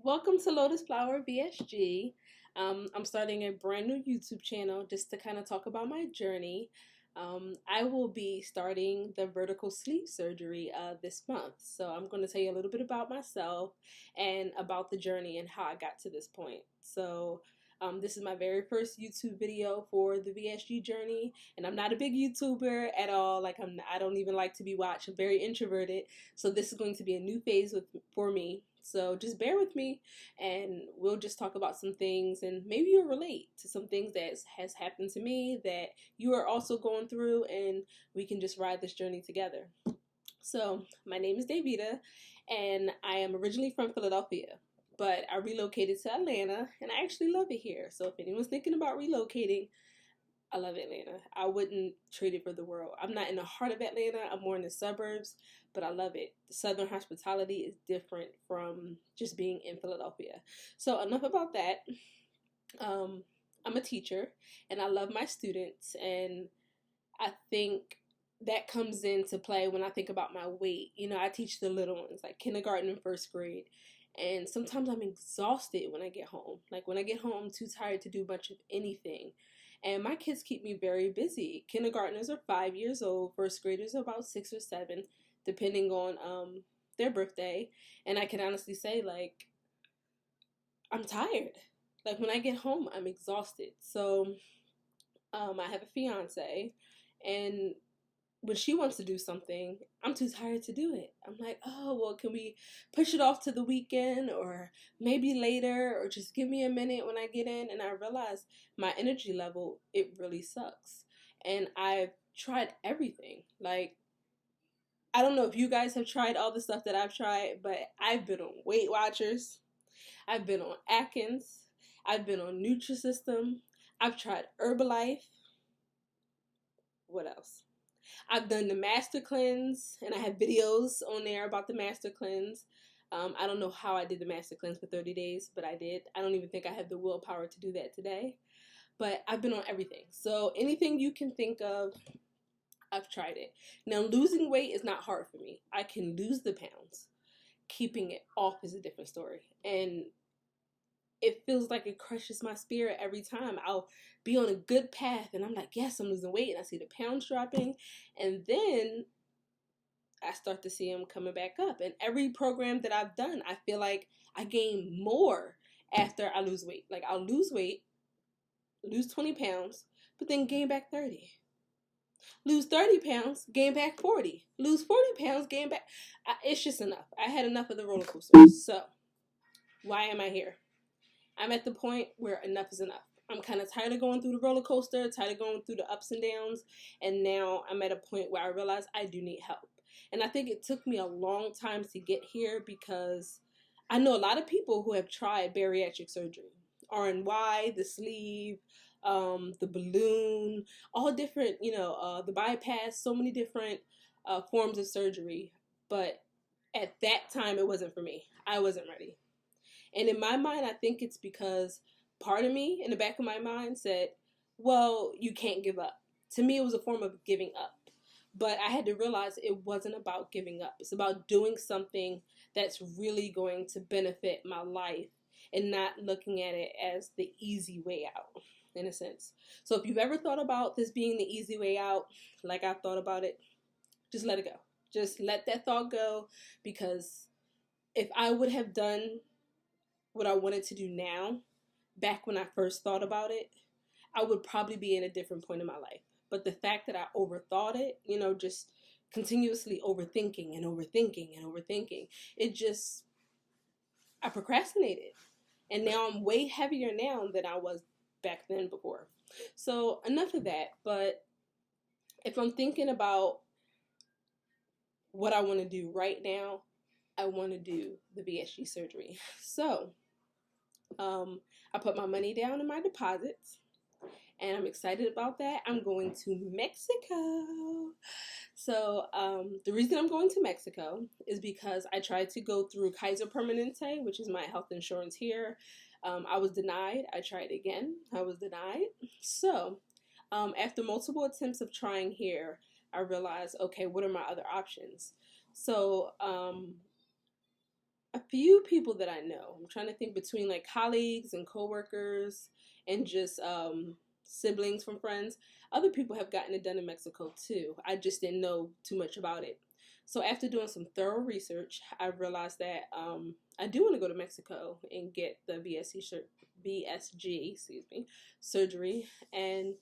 Welcome to Lotus Flower VSG. I'm starting a brand new YouTube channel just to kind of talk about my journey. I will be starting the vertical sleeve surgery this month. So I'm going to tell you a little bit about myself and about the journey and how I got to this point. This is my very first YouTube video for the VSG journey, and I'm not a big YouTuber at all. I don't even like to be watched. I'm very introverted, so this is going to be a new phase for me. So just bear with me, and we'll just talk about some things, and maybe you'll relate to some things that has happened to me that you are also going through, and we can just ride this journey together. So my name is Davida, and I am originally from Philadelphia, but I relocated to Atlanta, and I actually love it here. So if anyone's thinking about relocating, I love Atlanta. I wouldn't trade it for the world. I'm not in the heart of Atlanta. I'm more in the suburbs, but I love it. The Southern hospitality is different from just being in Philadelphia. So enough about that. I'm a teacher, and I love my students, and I think that comes into play when I think about my weight. You know, I teach the little ones, like kindergarten and first grade. And sometimes I'm exhausted when I get home. Like when I get home, I'm too tired to do much of anything. And my kids keep me very busy. Kindergartners are 5 years old. First graders are about 6 or 7, depending on their birthday. And I can honestly say, like, I'm tired. Like when I get home, I'm exhausted. So I have a fiance, and when she wants to do something, I'm too tired to do it. I'm like, oh, well, can we push it off to the weekend or maybe later, or just give me a minute when I get in? And I realize my energy level, it really sucks. And I've tried everything. Like, I don't know if you guys have tried all the stuff that I've tried, but I've been on Weight Watchers. I've been on Atkins. I've been on Nutrisystem. I've tried Herbalife. What else? I've done the master cleanse, and I have videos on there about the master cleanse. I don't know how I did the master cleanse for 30 days, but I did. I don't even think I have the willpower to do that today. But I've been on everything. So anything you can think of, I've tried it. Now, losing weight is not hard for me. I can lose the pounds. Keeping it off is a different story. And it feels like it crushes my spirit every time. I'll be on a good path and I'm like, yes, I'm losing weight, and I see the pounds dropping, and then I start to see them coming back up. And every program that I've done, I feel like I gain more after I lose weight. Like I'll lose weight, lose 20 pounds, but then gain back 30. Lose 30 pounds, gain back 40. Lose 40 pounds, gain back. It's just enough. I had enough of the roller coasters. So why am I here? I'm at the point where enough is enough. I'm kind of tired of going through the roller coaster, tired of going through the ups and downs, and now I'm at a point where I realize I do need help. And I think it took me a long time to get here because I know a lot of people who have tried bariatric surgery, RNY, the sleeve, the balloon, all different, the bypass, so many different forms of surgery. But at that time, it wasn't for me. I wasn't ready. And in my mind, I think it's because part of me in the back of my mind said, well, you can't give up. To me, it was a form of giving up. But I had to realize it wasn't about giving up. It's about doing something that's really going to benefit my life and not looking at it as the easy way out, in a sense. So if you've ever thought about this being the easy way out, like I've thought about it, just let it go. Just let that thought go, because if I would have done what I wanted to do now, back when I first thought about it, I would probably be in a different point in my life. But the fact that I overthought it, just continuously overthinking and overthinking and overthinking, I procrastinated. And now I'm way heavier now than I was back then before. So enough of that. But if I'm thinking about what I want to do right now, I want to do the VSG surgery. So I put my money down in my deposits, and I'm excited about that. I'm going to Mexico. So the reason I'm going to Mexico is because I tried to go through Kaiser Permanente, which is my health insurance here. I was denied. I tried again. I was denied. So after multiple attempts of trying here, I realized, okay, what are my other options? So A few people that I know. I'm trying to think between like colleagues and coworkers and just siblings from friends. Other people have gotten it done in Mexico too. I just didn't know too much about it. So after doing some thorough research, I realized that I do want to go to Mexico and get the VSG, excuse me, surgery, and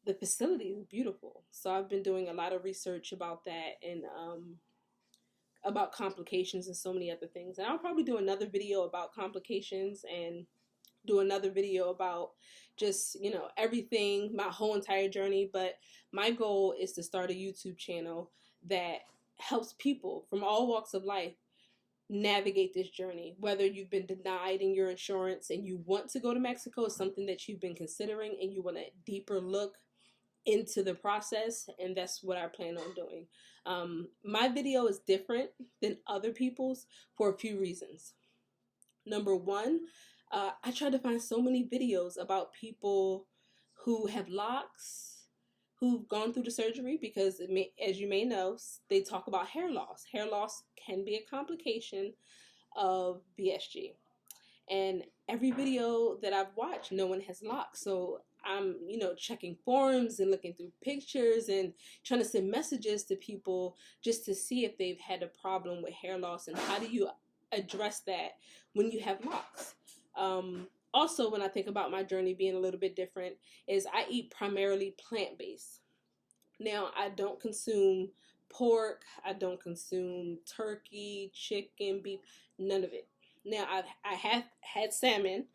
the facility is beautiful. So I've been doing a lot of research about that and about complications and so many other things. And I'll probably do another video about complications and do another video about just, everything, my whole entire journey. But my goal is to start a YouTube channel that helps people from all walks of life navigate this journey. Whether you've been denied in your insurance and you want to go to Mexico, is something that you've been considering and you want a deeper look into the process, and that's what I plan on doing. My video is different than other people's for a few reasons. Number one, I try to find so many videos about people who have locks, who've gone through the surgery, because as you may know, they talk about hair loss. Hair loss can be a complication of VSG. And every video that I've watched, no one has locks. So I'm, checking forums and looking through pictures and trying to send messages to people just to see if they've had a problem with hair loss and how do you address that when you have locks. Also, when I think about my journey being a little bit different, is I eat primarily plant-based. Now, I don't consume pork, I don't consume turkey, chicken, beef, none of it. Now, I have had salmon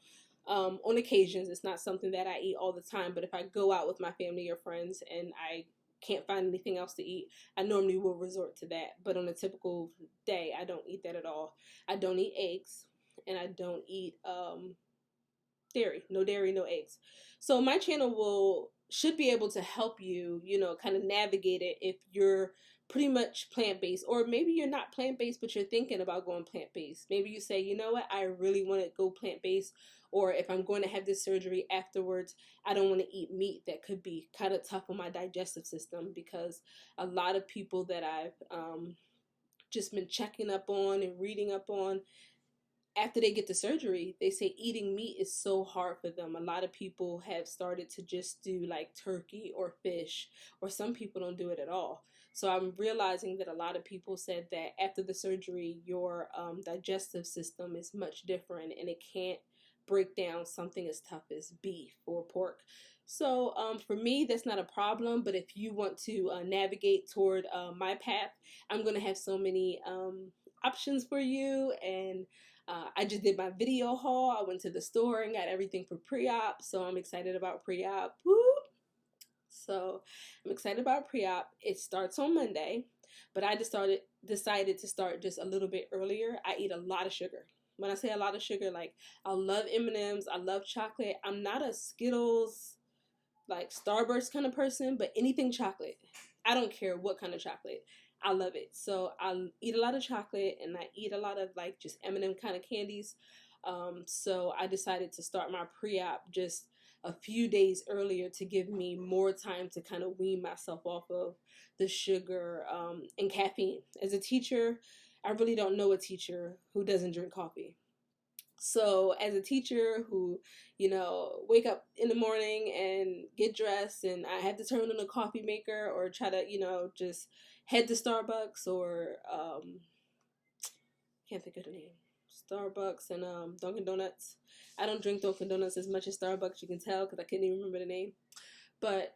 on occasions. It's not something that I eat all the time, but if I go out with my family or friends and I can't find anything else to eat, I normally will resort to that. But on a typical day, I don't eat that at all. I don't eat eggs, and I don't eat dairy. No dairy, no eggs. So my channel should be able to help you, kind of navigate it if you're pretty much plant-based, or maybe you're not plant-based but you're thinking about going plant-based. Maybe you say, you know what, I really want to go plant-based, or if I'm going to have this surgery afterwards, I don't want to eat meat. That could be kind of tough on my digestive system, because a lot of people that I've just been checking up on and reading up on, after they get the surgery, they say eating meat is so hard for them. A lot of people have started to just do like turkey or fish, or some people don't do it at all. So I'm realizing that a lot of people said that after the surgery, your digestive system is much different and it can't break down something as tough as beef or pork. So for me, that's not a problem. But if you want to navigate toward my path, I'm going to have so many options for you. And I just did my video haul. I went to the store and got everything for pre-op. So I'm excited about pre-op. Woo! So I'm excited about pre-op. It starts on Monday, but I just decided to start just a little bit earlier. I eat a lot of sugar. When I say a lot of sugar, like I love M&Ms, I love chocolate. I'm not a Skittles, like Starburst kind of person, but anything chocolate. I don't care what kind of chocolate. I love it. So I eat a lot of chocolate and I eat a lot of like just M&M kind of candies. So I decided to start my pre-op just a few days earlier to give me more time to kind of wean myself off of the sugar and caffeine. As a teacher, I really don't know a teacher who doesn't drink coffee. So as a teacher who, wake up in the morning and get dressed and I have to turn on a coffee maker or try to, just head to Starbucks or, can't think of the name, Starbucks and Dunkin' Donuts. I don't drink Dunkin' Donuts as much as Starbucks, you can tell, because I couldn't even remember the name. But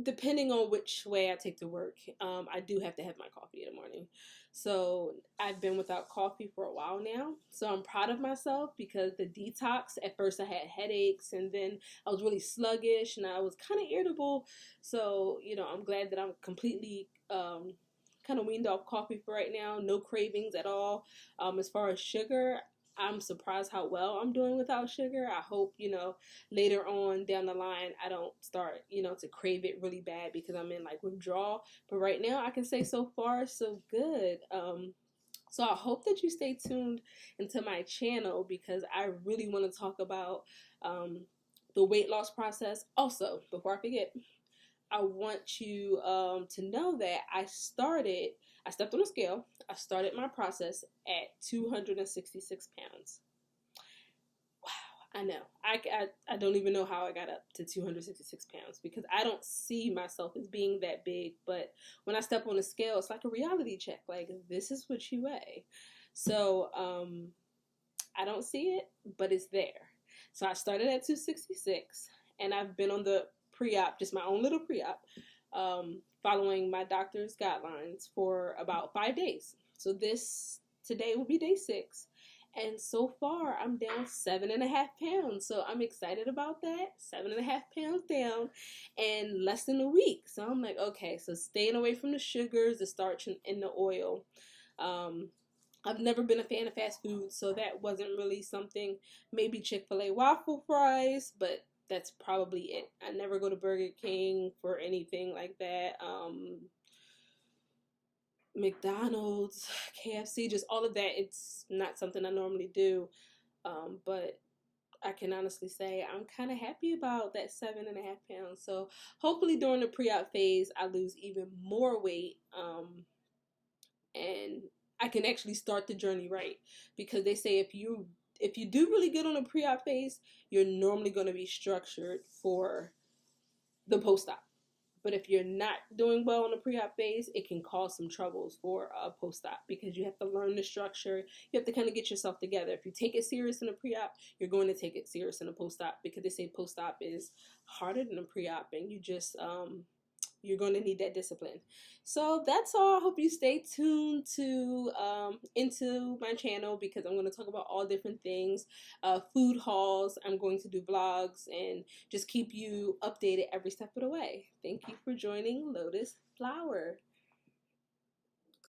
depending on which way I take to work, I do have to have my coffee in the morning. So I've been without coffee for a while now. So I'm proud of myself, because the detox, at first I had headaches and then I was really sluggish and I was kind of irritable. So, I'm glad that I'm completely kind of weaned off coffee for right now. No cravings at all. As far as sugar, I'm surprised how well I'm doing without sugar. I hope, later on down the line, I don't start, to crave it really bad because I'm in like withdrawal. But right now I can say so far, so good. So I hope that you stay tuned into my channel, because I really want to talk about the weight loss process. Also, before I forget, I want you to know that I stepped on a scale. I started my process at 266 pounds. I know. I don't even know how I got up to 266 pounds because I don't see myself as being that big. But when I step on the scale, it's like a reality check. Like, this is what you weigh. So I don't see it, but it's there. So I started at 266, and I've been on the pre-op, just my own little pre-op, following my doctor's guidelines for about 5 days. So today will be day 6. And so far, I'm down 7.5 pounds. So I'm excited about that. 7.5 pounds down in less than a week. So I'm like, okay, so staying away from the sugars, the starch, and the oil. I've never been a fan of fast food, so that wasn't really something. Maybe Chick-fil-A waffle fries, but that's probably it. I never go to Burger King for anything like that. McDonald's, KFC, just all of that. It's not something I normally do. But I can honestly say I'm kind of happy about that 7.5 pounds. So hopefully during the pre-op phase, I lose even more weight. And I can actually start the journey right, because they say if you do really good on the pre-op phase, you're normally going to be structured for the post-op. But if you're not doing well in the pre-op phase, it can cause some troubles for a post-op, because you have to learn the structure. You have to kind of get yourself together. If you take it serious in the pre-op, you're going to take it serious in the post-op, because they say post-op is harder than the pre-op, and you're going to need that discipline. So that's all. I hope you stay tuned to into my channel, because I'm going to talk about all different things, food hauls. I'm going to do vlogs and just keep you updated every step of the way. Thank you for joining Lotus Flower.